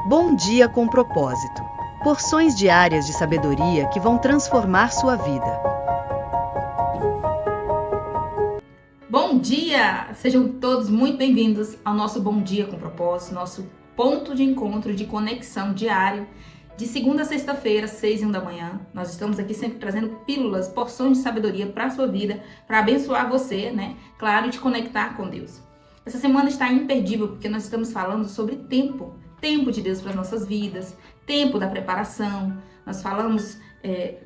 Bom dia com propósito. Porções diárias de sabedoria que vão transformar sua vida. Bom dia! Sejam todos muito bem-vindos ao nosso Bom Dia com Propósito, nosso ponto de encontro, de conexão diário, de segunda a sexta-feira, 6h01 da manhã. Nós estamos aqui sempre trazendo pílulas, porções de sabedoria para a sua vida, para abençoar você, né? Claro, e te conectar com Deus. Essa semana está imperdível porque nós estamos falando sobre tempo de Deus para as nossas vidas, tempo da preparação. Nós falamos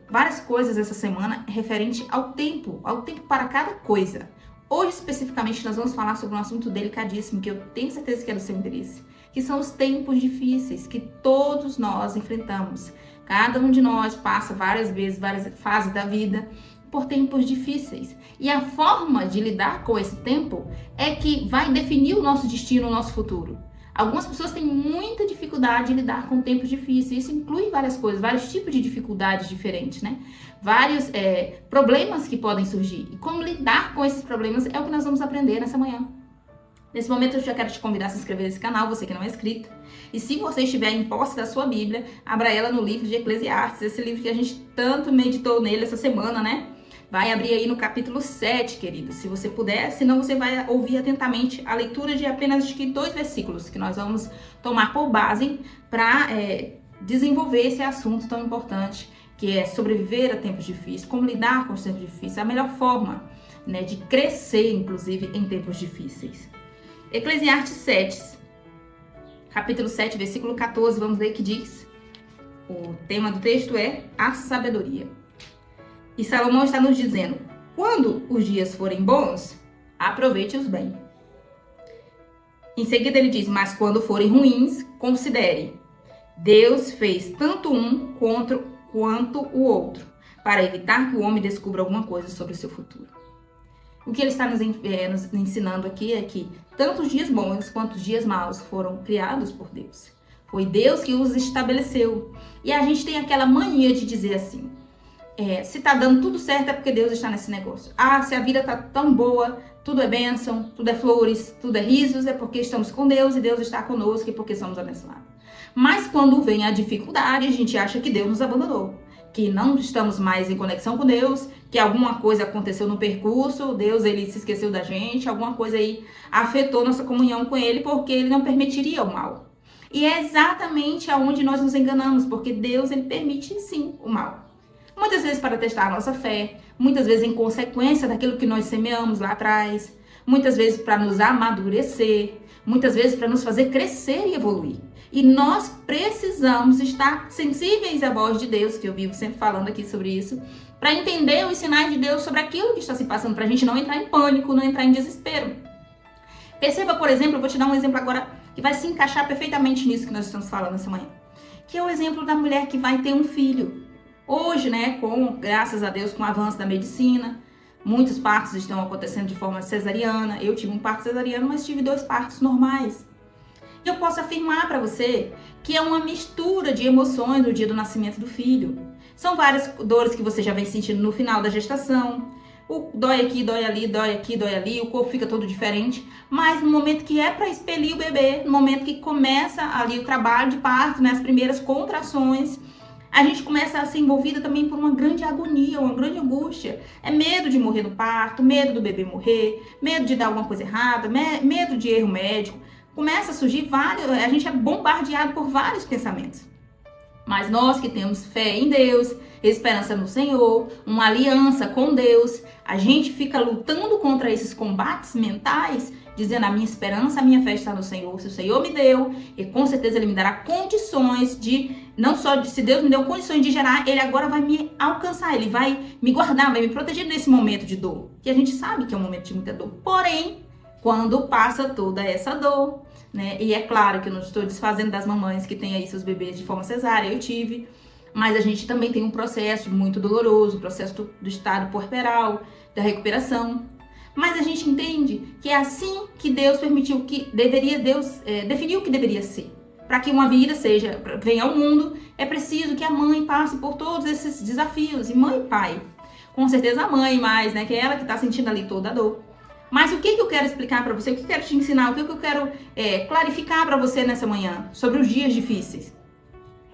várias coisas essa semana referente ao tempo para cada coisa. Hoje, especificamente, nós vamos falar sobre um assunto delicadíssimo que eu tenho certeza que é do seu interesse, que são os tempos difíceis que todos nós enfrentamos. Cada um de nós passa várias vezes, várias fases da vida por tempos difíceis. E a forma de lidar com esse tempo é que vai definir o nosso destino, o nosso futuro. Algumas pessoas têm muita dificuldade em lidar com tempos difíceis. Isso inclui várias coisas, vários tipos de dificuldades diferentes, né? Vários problemas que podem surgir. E como lidar com esses problemas é o que nós vamos aprender nessa manhã. Nesse momento eu já quero te convidar a se inscrever nesse canal, você que não é inscrito. E se você estiver em posse da sua Bíblia, abra ela no livro de Eclesiastes, esse livro que a gente tanto meditou nele essa semana, né? Vai abrir aí no capítulo 7, querido, se você puder, senão você vai ouvir atentamente a leitura de apenas acho que 2 versículos que nós vamos tomar por base para desenvolver esse assunto tão importante, que é sobreviver a tempos difíceis, como lidar com os tempos difíceis, a melhor forma, né, de crescer, inclusive, em tempos difíceis. Eclesiastes 7, capítulo 7, versículo 14, vamos ler que diz, o tema do texto é a sabedoria. E Salomão está nos dizendo, quando os dias forem bons, aproveite-os bem. Em seguida ele diz, mas quando forem ruins, considere. Deus fez tanto um quanto o outro, para evitar que o homem descubra alguma coisa sobre o seu futuro. O que ele está nos ensinando aqui é que tanto os dias bons quanto os dias maus foram criados por Deus. Foi Deus que os estabeleceu. E a gente tem aquela mania de dizer assim, se tá dando tudo certo é porque Deus está nesse negócio. Ah, se a vida tá tão boa, tudo é bênção, tudo é flores, tudo é risos, é porque estamos com Deus e Deus está conosco e porque somos abençoados. Mas quando vem a dificuldade, a gente acha que Deus nos abandonou, que não estamos mais em conexão com Deus, que alguma coisa aconteceu no percurso, Deus ele se esqueceu da gente, alguma coisa aí afetou nossa comunhão com Ele porque Ele não permitiria o mal. E é exatamente aonde nós nos enganamos, porque Deus ele permite sim o mal. Muitas vezes para testar a nossa fé, muitas vezes em consequência daquilo que nós semeamos lá atrás, muitas vezes para nos amadurecer, muitas vezes para nos fazer crescer e evoluir. E nós precisamos estar sensíveis à voz de Deus, que eu vivo sempre falando aqui sobre isso, para entender os sinais de Deus sobre aquilo que está se passando, para a gente não entrar em pânico, não entrar em desespero. Perceba, por exemplo, eu vou te dar um exemplo agora que vai se encaixar perfeitamente nisso que nós estamos falando essa manhã, que é o exemplo da mulher que vai ter um filho. Hoje, né, graças a Deus, com o avanço da medicina, muitos partos estão acontecendo de forma cesariana. Eu tive um parto cesariano, mas tive 2 partos normais. E eu posso afirmar para você que é uma mistura de emoções no dia do nascimento do filho. São várias dores que você já vem sentindo no final da gestação. Dói aqui, dói ali, dói aqui, dói ali, o corpo fica todo diferente. Mas no momento que é para expelir o bebê, no momento que começa ali o trabalho de parto, né, as primeiras contrações, a gente começa a ser envolvida também por uma grande agonia, uma grande angústia. É medo de morrer no parto, medo do bebê morrer, medo de dar alguma coisa errada, medo de erro médico. Começa a surgir a gente é bombardeado por vários pensamentos. Mas nós que temos fé em Deus, esperança no Senhor, uma aliança com Deus, a gente fica lutando contra esses combates mentais, dizendo a minha esperança, a minha fé está no Senhor. Se o Senhor me deu, e com certeza Ele me dará condições de, não só se Deus me deu condições de gerar, Ele agora vai me alcançar, Ele vai me guardar, vai me proteger nesse momento de dor. Que a gente sabe que é um momento de muita dor. Porém, quando passa toda essa dor, né? E é claro que eu não estou desfazendo das mamães que têm aí seus bebês de forma cesárea, eu tive, mas a gente também tem um processo muito doloroso, o processo do estado puerperal, da recuperação. Mas a gente entende que é assim que Deus permitiu que definiu o que deveria ser. Para que uma vida venha ao mundo, é preciso que a mãe passe por todos esses desafios. E mãe e pai, com certeza a mãe mais, né? Que é ela que está sentindo ali toda a dor. Mas o que eu quero explicar para você, o que eu quero te ensinar, o que eu quero clarificar para você nessa manhã sobre os dias difíceis?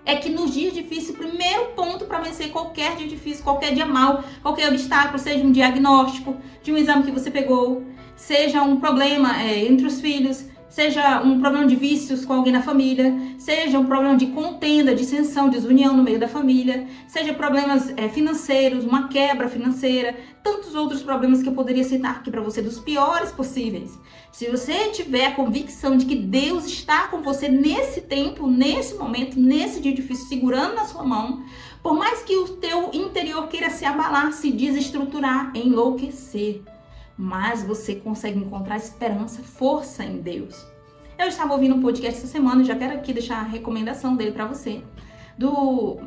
É que nos dias difíceis, o primeiro ponto para vencer qualquer dia difícil, qualquer dia mau, qualquer obstáculo, seja um diagnóstico de um exame que você pegou, seja um problema entre os filhos, seja um problema de vícios com alguém na família, seja um problema de contenda, dissensão, desunião no meio da família, seja problemas financeiros, uma quebra financeira, tantos outros problemas que eu poderia citar aqui para você, dos piores possíveis. Se você tiver a convicção de que Deus está com você nesse tempo, nesse momento, nesse dia difícil, segurando na sua mão, por mais que o teu interior queira se abalar, se desestruturar, enlouquecer, mas você consegue encontrar esperança, força em Deus. Eu estava ouvindo um podcast essa semana, já quero aqui deixar a recomendação dele para você, do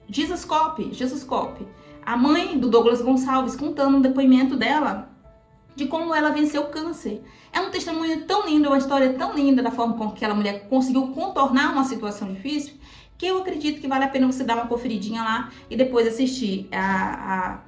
Jesus Cop, a mãe do Douglas Gonçalves, contando um depoimento dela de como ela venceu o câncer. É um testemunho tão lindo, uma história tão linda da forma como aquela mulher conseguiu contornar uma situação difícil, que eu acredito que vale a pena você dar uma conferidinha lá e depois assistir a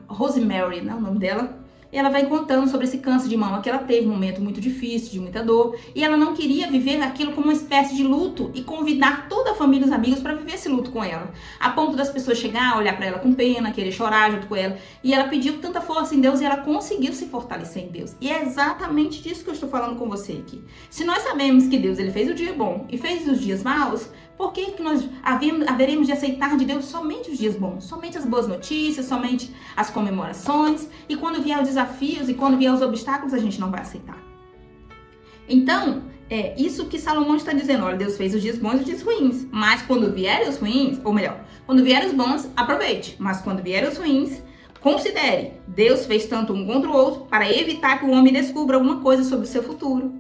Rosemary, né, o nome dela. E ela vai contando sobre esse câncer de mama que ela teve, um momento muito difícil, de muita dor. E ela não queria viver aquilo como uma espécie de luto e convidar toda a família e os amigos para viver esse luto com ela. A ponto das pessoas chegar, olhar para ela com pena, querer chorar junto com ela. E ela pediu tanta força em Deus e ela conseguiu se fortalecer em Deus. E é exatamente disso que eu estou falando com você aqui. Se nós sabemos que Deus ele fez o dia bom e fez os dias maus, por que nós haveremos de aceitar de Deus somente os dias bons? Somente as boas notícias, somente as comemorações. E quando vier os desafios e quando vier os obstáculos, a gente não vai aceitar. Então, é isso que Salomão está dizendo. Olha, Deus fez os dias bons e os dias ruins. Mas quando vierem os ruins, ou melhor, quando vierem os bons, aproveite. Mas quando vierem os ruins, considere. Deus fez tanto um contra o outro para evitar que o homem descubra alguma coisa sobre o seu futuro.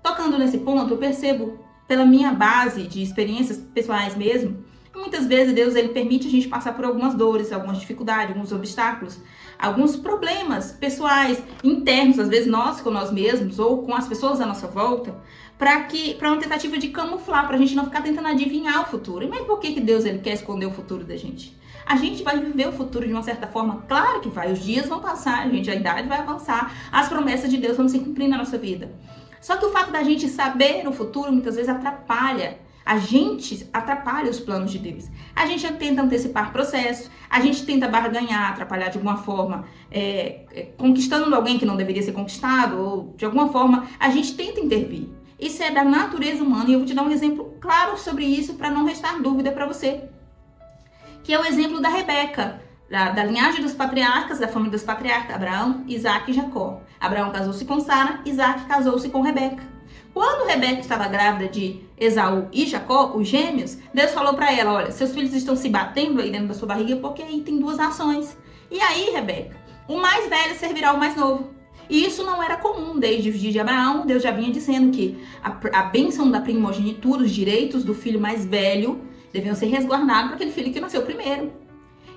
Tocando nesse ponto, eu percebo, pela minha base de experiências pessoais mesmo, muitas vezes Deus ele permite a gente passar por algumas dores, algumas dificuldades, alguns obstáculos, alguns problemas pessoais, internos, às vezes nós com nós mesmos ou com as pessoas à nossa volta, para uma tentativa de camuflar, para a gente não ficar tentando adivinhar o futuro. E mas por que Deus ele quer esconder o futuro da gente? A gente vai viver o futuro de uma certa forma? Claro que vai, os dias vão passar, a idade vai avançar, as promessas de Deus vão se cumprir na nossa vida. Só que o fato da gente saber o futuro muitas vezes atrapalha. A gente atrapalha os planos de Deus. A gente tenta antecipar processos, a gente tenta barganhar, atrapalhar de alguma forma, conquistando alguém que não deveria ser conquistado, ou de alguma forma a gente tenta intervir. Isso é da natureza humana e eu vou te dar um exemplo claro sobre isso para não restar dúvida para você. Que é o exemplo da Rebeca. Da linhagem dos patriarcas, da família dos patriarcas, Abraão, Isaac e Jacó. Abraão casou-se com Sara, Isaac casou-se com Rebeca. Quando Rebeca estava grávida de Esaú e Jacó, os gêmeos, Deus falou para ela, olha, seus filhos estão se batendo aí dentro da sua barriga porque aí tem duas nações. E aí, Rebeca, o mais velho servirá ao mais novo. E isso não era comum desde os dias de Abraão. Deus já vinha dizendo que a bênção da primogenitura, os direitos do filho mais velho, deviam ser resguardados para aquele filho que nasceu primeiro.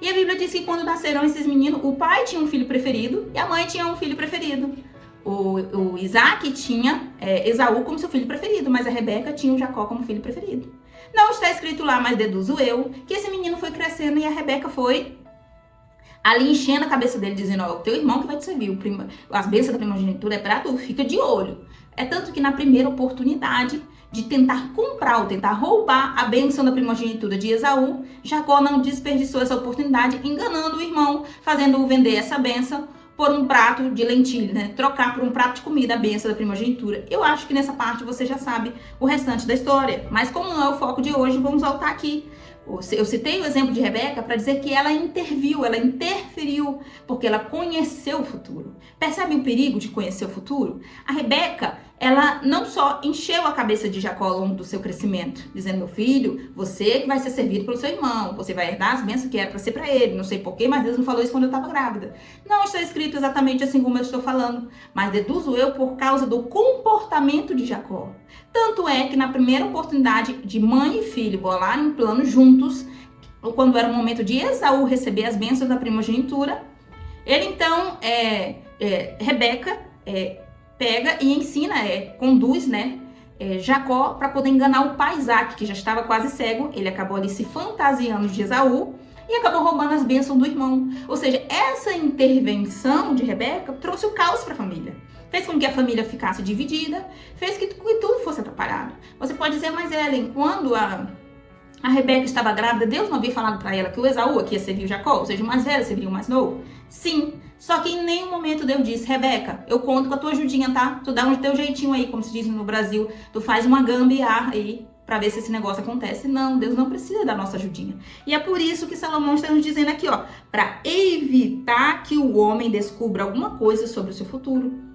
E a Bíblia diz que quando nasceram esses meninos, o pai tinha um filho preferido e a mãe tinha um filho preferido. O Isaac tinha Esaú como seu filho preferido, mas a Rebeca tinha o Jacó como filho preferido. Não está escrito lá, mas deduzo eu, que esse menino foi crescendo e a Rebeca foi ali enchendo a cabeça dele, dizendo, ó, o teu irmão que vai te servir, as bênçãos da primogenitura é pra tu, fica de olho. É tanto que na primeira oportunidade de tentar comprar ou tentar roubar a bênção da primogenitura de Esaú, Jacó não desperdiçou essa oportunidade, enganando o irmão, fazendo-o vender essa bênção por um prato de lentilha, né? Trocar por um prato de comida a bênção da primogenitura. Eu acho que nessa parte você já sabe o restante da história, mas como não é o foco de hoje, vamos voltar aqui. Eu citei o exemplo de Rebeca para dizer que ela interviu, ela interferiu, porque ela conheceu o futuro. Percebe o perigo de conhecer o futuro? A Rebeca, ela não só encheu a cabeça de Jacó ao longo do seu crescimento, dizendo, meu filho, você que vai ser servido pelo seu irmão, você vai herdar as bênçãos que era para ser para ele, não sei porquê, mas Deus não falou isso quando eu estava grávida. Não está escrito exatamente assim como eu estou falando, mas deduzo eu por causa do comportamento de Jacó. Tanto é que na primeira oportunidade de mãe e filho bolarem um plano juntos, quando era o momento de Esaú receber as bênçãos da primogenitura, ele então, Rebeca, pega e ensina, conduz, Jacó para poder enganar o pai Isaac, que já estava quase cego. Ele acabou ali se fantasiando de Esaú e acabou roubando as bênçãos do irmão. Ou seja, essa intervenção de Rebeca trouxe o caos para a família. Fez com que a família ficasse dividida, fez que tudo fosse atrapalhado. Você pode dizer, mas Ellen, quando a Rebeca estava grávida, Deus não havia falado para ela que o Esaú aqui ia servir o Jacó, ou seja, o mais velho serviria o mais novo? Sim, só que em nenhum momento Deus disse, Rebeca, eu conto com a tua ajudinha, tá? Tu dá um teu jeitinho aí, como se diz no Brasil, tu faz uma gambiarra aí para ver se esse negócio acontece. Não, Deus não precisa da nossa ajudinha. E é por isso que Salomão está nos dizendo aqui, ó, para evitar que o homem descubra alguma coisa sobre o seu futuro.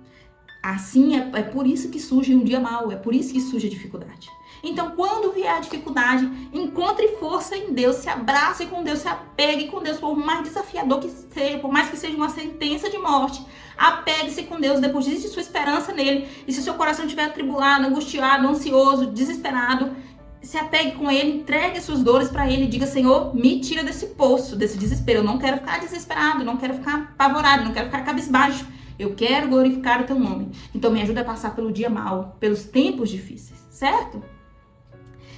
Assim, é por isso que surge um dia mau, é por isso que surge a dificuldade. Então, quando vier a dificuldade, encontre força em Deus, se abrace com Deus, se apegue com Deus, por mais desafiador que seja, por mais que seja uma sentença de morte, apegue-se com Deus, deposite sua esperança nele. E se seu coração estiver atribulado, angustiado, ansioso, desesperado, se apegue com ele, entregue suas dores para ele, diga, Senhor, me tira desse poço, desse desespero. Eu não quero ficar desesperado, não quero ficar apavorado, não quero ficar cabisbaixo. Eu quero glorificar o teu nome. Então me ajuda a passar pelo dia mau, pelos tempos difíceis, certo?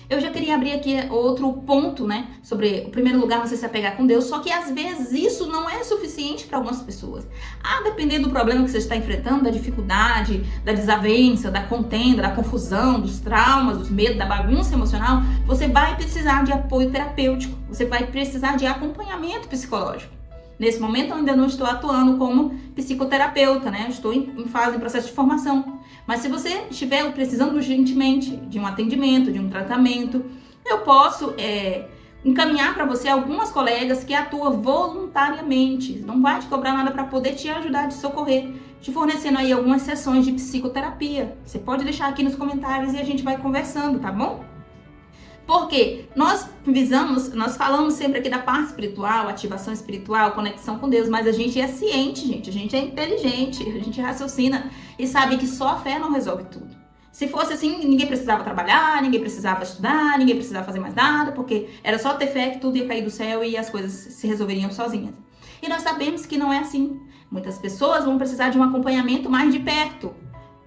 Eu já queria abrir aqui outro ponto, né? Sobre o primeiro lugar, você se apegar com Deus. Só que às vezes isso não é suficiente para algumas pessoas. Depender do problema que você está enfrentando, da dificuldade, da desavença, da contenda, da confusão, dos traumas, dos medos, da bagunça emocional, você vai precisar de apoio terapêutico. Você vai precisar de acompanhamento psicológico. Nesse momento eu ainda não estou atuando como psicoterapeuta, né? Eu estou em processo de formação. Mas se você estiver precisando urgentemente de um atendimento, de um tratamento, eu posso encaminhar para você algumas colegas que atuam voluntariamente. Não vai te cobrar nada para poder te ajudar, te socorrer, te fornecendo aí algumas sessões de psicoterapia. Você pode deixar aqui nos comentários e a gente vai conversando, tá bom? Porque nós falamos sempre aqui da parte espiritual, ativação espiritual, conexão com Deus, mas a gente é ciente, gente, a gente é inteligente, a gente raciocina e sabe que só a fé não resolve tudo. Se fosse assim, ninguém precisava trabalhar, ninguém precisava estudar, ninguém precisava fazer mais nada, porque era só ter fé que tudo ia cair do céu e as coisas se resolveriam sozinhas. E nós sabemos que não é assim. Muitas pessoas vão precisar de um acompanhamento mais de perto,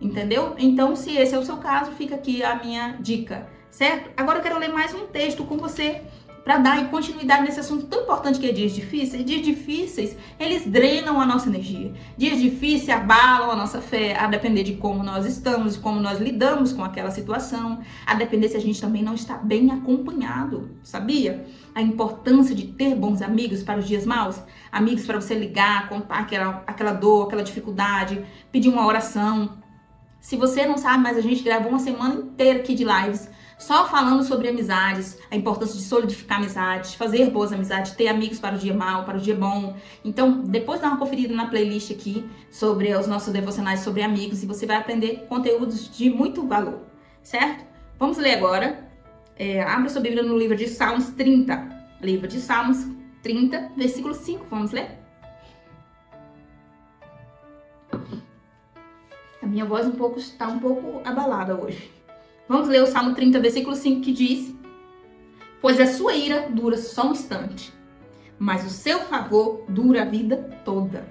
entendeu? Então, se esse é o seu caso, fica aqui a minha dica. Certo? Agora eu quero ler mais um texto com você para dar continuidade nesse assunto tão importante que é dias difíceis. Dias difíceis, eles drenam a nossa energia. Dias difíceis abalam a nossa fé, a depender de como nós estamos, de como nós lidamos com aquela situação, a depender se a gente também não está bem acompanhado, sabia? A importância de ter bons amigos para os dias maus, amigos para você ligar, contar aquela dor, aquela dificuldade, pedir uma oração. Se você não sabe, mas a gente gravou uma semana inteira aqui de lives só falando sobre amizades, a importância de solidificar amizades, fazer boas amizades, ter amigos para o dia mau, para o dia bom. Então, depois dá uma conferida na playlist aqui sobre os nossos devocionais sobre amigos e você vai aprender conteúdos de muito valor, certo? Vamos ler agora. Abra sua Bíblia no livro de Salmos 30. Livro de Salmos 30, versículo 5. Vamos ler? A minha voz está um pouco abalada hoje. Vamos ler o Salmo 30, versículo 5, que diz: Pois a sua ira dura só um instante, mas o seu favor dura a vida toda.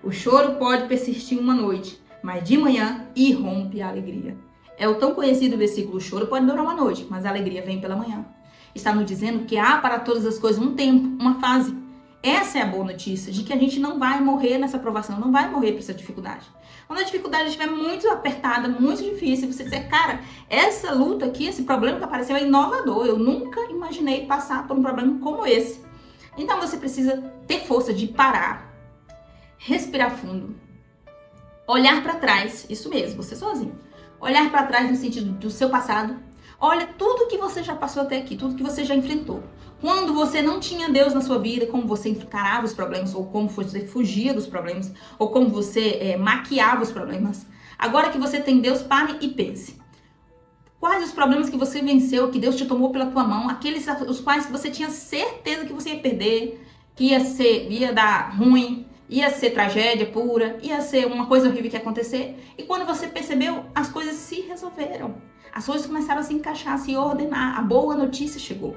O choro pode persistir uma noite, mas de manhã irrompe a alegria. É o tão conhecido versículo: o choro pode durar uma noite, mas a alegria vem pela manhã. Está nos dizendo que há para todas as coisas um tempo, uma fase. Essa é a boa notícia, de que a gente não vai morrer nessa provação, não vai morrer por essa dificuldade. Quando a dificuldade estiver muito apertada, muito difícil, você dizer, cara, essa luta aqui, esse problema que apareceu é inovador. Eu nunca imaginei passar por um problema como esse. Então você precisa ter força de parar, respirar fundo, olhar para trás, isso mesmo, você sozinho. Olhar para trás no sentido do seu passado. Olha tudo que você já passou até aqui, tudo que você já enfrentou. Quando você não tinha Deus na sua vida, como você encarava os problemas, ou como você fugia dos problemas, ou como você maquiava os problemas. Agora que você tem Deus, pare e pense. Quais os problemas que você venceu, que Deus te tomou pela tua mão, aqueles os quais você tinha certeza que você ia perder, que ia dar ruim, ia ser tragédia pura, ia ser uma coisa horrível que ia acontecer. E quando você percebeu, as coisas se resolveram. As coisas começaram a se encaixar, a se ordenar. A boa notícia chegou.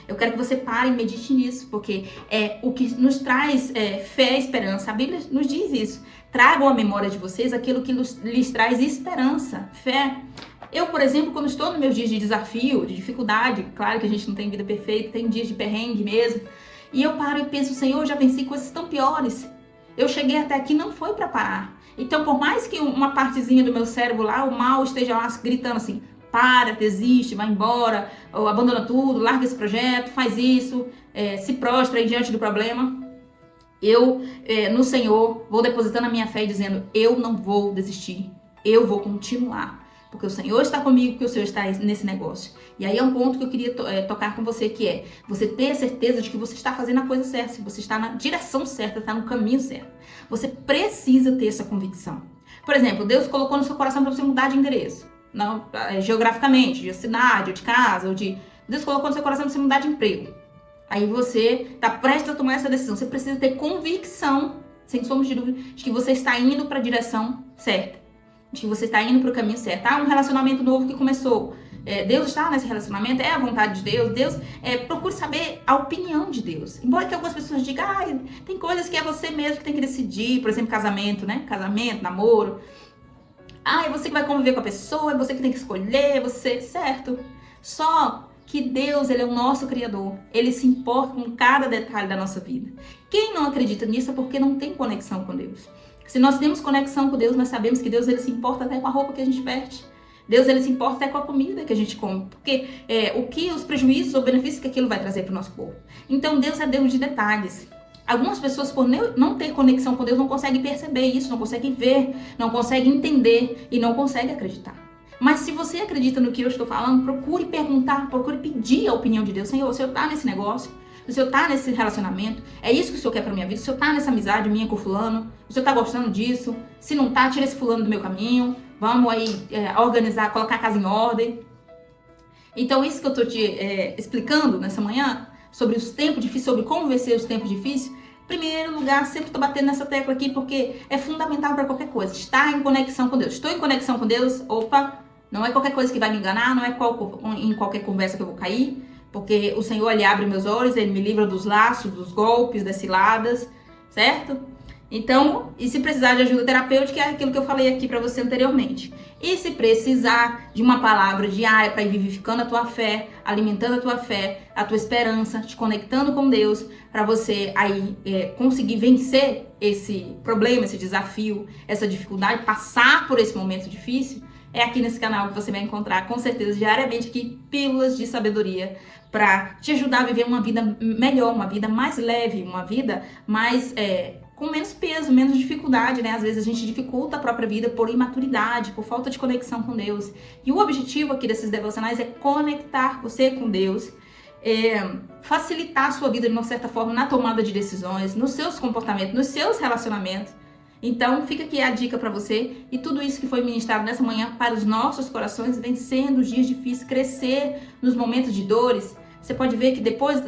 Eu quero que você pare e medite nisso, porque é o que nos traz fé e esperança. A Bíblia nos diz isso. Tragam à memória de vocês aquilo que lhes traz esperança, fé. Eu, por exemplo, quando estou nos meus dias de desafio, de dificuldade, claro que a gente não tem vida perfeita, tem dias de perrengue mesmo. E eu paro e penso, Senhor, eu já venci coisas tão piores. Eu cheguei até aqui, não foi para parar. Então, por mais que uma partezinha do meu cérebro lá, o mal esteja lá gritando assim, para, desiste, vai embora, ou abandona tudo, larga esse projeto, faz isso, se prostra aí diante do problema. Eu, no Senhor, vou depositando a minha fé e dizendo, eu não vou desistir, eu vou continuar. Porque o Senhor está comigo, porque o Senhor está nesse negócio. E aí é um ponto que eu queria tocar com você, que é você ter a certeza de que você está fazendo a coisa certa, se você está na direção certa, está no caminho certo. Você precisa ter essa convicção. Por exemplo, Deus colocou no seu coração para você mudar de endereço. Não, geograficamente, de cidade, ou de casa, Deus colocou no seu coração para você mudar de emprego. Aí você está prestes a tomar essa decisão. Você precisa ter convicção, sem sombra de dúvida, de que você está indo para a direção certa. De que você está indo para o caminho certo. Um relacionamento novo que começou. Deus está nesse relacionamento, é a vontade de Deus. Procure saber a opinião de Deus. Embora que algumas pessoas digam, tem coisas que é você mesmo que tem que decidir. Por exemplo, casamento, né? Casamento, namoro. É você que vai conviver com a pessoa, é você que tem que escolher, certo? Só que Deus, Ele é o nosso Criador. Ele se importa com cada detalhe da nossa vida. Quem não acredita nisso é porque não tem conexão com Deus. Se nós temos conexão com Deus, nós sabemos que Deus, Ele se importa até com a roupa que a gente veste. Deus, Ele se importa até com a comida que a gente come. Porque os prejuízos ou benefícios que aquilo vai trazer para o nosso corpo. Então, Deus é Deus de detalhes. Algumas pessoas, por não ter conexão com Deus, não conseguem perceber isso, não conseguem ver, não conseguem entender e não conseguem acreditar. Mas se você acredita no que eu estou falando, procure perguntar, procure pedir a opinião de Deus. Senhor, o Senhor está nesse negócio? O Senhor está nesse relacionamento? É isso que o Senhor quer para minha vida? O Senhor está nessa amizade minha com o fulano? O Senhor está gostando disso? Se não está, tira esse fulano do meu caminho. Vamos aí organizar, colocar a casa em ordem. Então, isso que eu estou te explicando nessa manhã, sobre os tempos difíceis, sobre como vencer os tempos difíceis. Em primeiro lugar, sempre estou batendo nessa tecla aqui, porque é fundamental para qualquer coisa. Estar em conexão com Deus. Estou em conexão com Deus, não é qualquer coisa que vai me enganar, não é em qualquer conversa que eu vou cair, porque o Senhor, Ele abre meus olhos, Ele me livra dos laços, dos golpes, das ciladas, certo? Então, e se precisar de ajuda terapêutica, é aquilo que eu falei aqui para você anteriormente. E se precisar de uma palavra diária para ir vivificando a tua fé, alimentando a tua fé, a tua esperança, te conectando com Deus, para você aí conseguir vencer esse problema, esse desafio, essa dificuldade, passar por esse momento difícil, é aqui nesse canal que você vai encontrar, com certeza, diariamente aqui, pílulas de sabedoria para te ajudar a viver uma vida melhor, uma vida mais leve, uma vida mais com menos peso, menos dificuldade, né? Às vezes a gente dificulta a própria vida por imaturidade, por falta de conexão com Deus. E o objetivo aqui desses devocionais é conectar você com Deus, facilitar a sua vida de uma certa forma na tomada de decisões, nos seus comportamentos, nos seus relacionamentos. Então, fica aqui a dica para você e tudo isso que foi ministrado nessa manhã para os nossos corações, vencendo os dias difíceis, crescer nos momentos de dores. Você pode ver que depois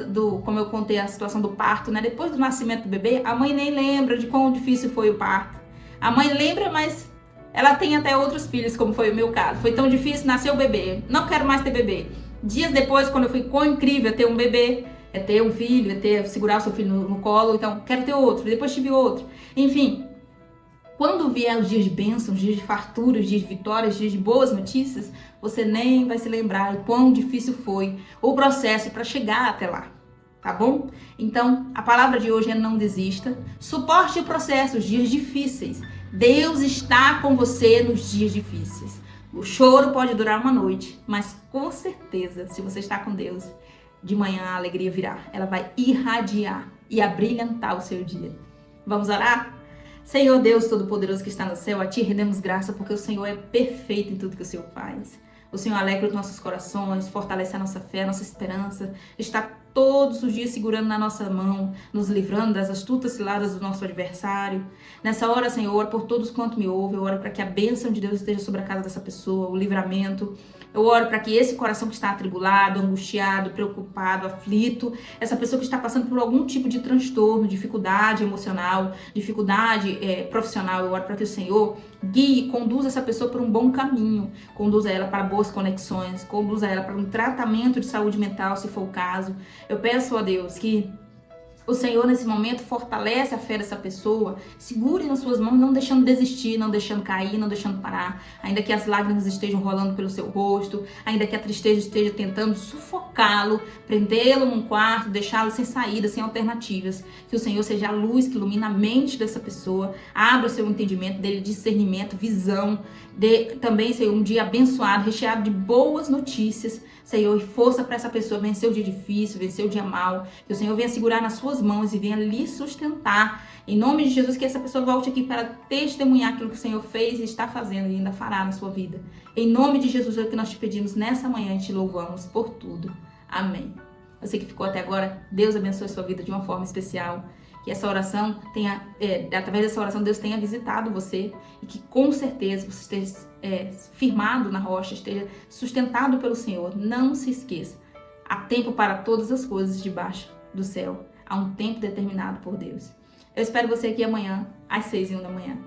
como eu contei a situação do parto, né? Depois do nascimento do bebê, a mãe nem lembra de quão difícil foi o parto. A mãe lembra, mas ela tem até outros filhos, como foi o meu caso. Foi tão difícil, nasceu o bebê. Não quero mais ter bebê. Dias depois, quando eu fui, quão incrível é ter um bebê, é ter um filho, segurar o seu filho no colo. Então, quero ter outro. Depois tive outro. Enfim. Quando vier os dias de bênção, os dias de fartura, os dias de vitórias, os dias de boas notícias, você nem vai se lembrar o quão difícil foi o processo para chegar até lá, tá bom? Então, a palavra de hoje é não desista. Suporte o processo, os dias difíceis. Deus está com você nos dias difíceis. O choro pode durar uma noite, mas com certeza, se você está com Deus, de manhã a alegria virá. Ela vai irradiar e abrilhantar o seu dia. Vamos orar? Senhor Deus Todo-Poderoso que está no céu, a Ti rendemos graça porque o Senhor é perfeito em tudo que o Senhor faz. O Senhor alegra os nossos corações, fortalece a nossa fé, a nossa esperança, está todos os dias segurando na nossa mão, nos livrando das astutas ciladas do nosso adversário. Nessa hora, Senhor, eu oro por todos quanto me ouvem, eu oro para que a bênção de Deus esteja sobre a casa dessa pessoa, o livramento. Eu oro para que esse coração que está atribulado, angustiado, preocupado, aflito, essa pessoa que está passando por algum tipo de transtorno, dificuldade emocional, dificuldade profissional, eu oro para que o Senhor guie, conduza essa pessoa por um bom caminho, conduza ela para boas conexões, conduza ela para um tratamento de saúde mental, se for o caso. Eu peço a Deus que O Senhor, nesse momento, fortalece a fé dessa pessoa, segure nas suas mãos, não deixando desistir, não deixando cair, não deixando parar. Ainda que as lágrimas estejam rolando pelo seu rosto, ainda que a tristeza esteja tentando sufocá-lo, prendê-lo num quarto, deixá-lo sem saída, sem alternativas. Que o Senhor seja a luz que ilumina a mente dessa pessoa, abra o seu entendimento, dele discernimento, visão, dê também, Senhor, um dia abençoado, recheado de boas notícias, Senhor, e força para essa pessoa vencer o dia difícil, vencer o dia mau. Que o Senhor venha segurar nas suas mãos e venha lhe sustentar. Em nome de Jesus, que essa pessoa volte aqui para testemunhar aquilo que o Senhor fez e está fazendo e ainda fará na sua vida. Em nome de Jesus é o que nós te pedimos nessa manhã e te louvamos por tudo. Amém. Você que ficou até agora, Deus abençoe a sua vida de uma forma especial. Que essa oração tenha, através dessa oração, Deus tenha visitado você e que com certeza você esteja firmado na rocha, esteja sustentado pelo Senhor. Não se esqueça, há tempo para todas as coisas debaixo do céu. Há um tempo determinado por Deus. Eu espero você aqui amanhã, às 6h01 da manhã.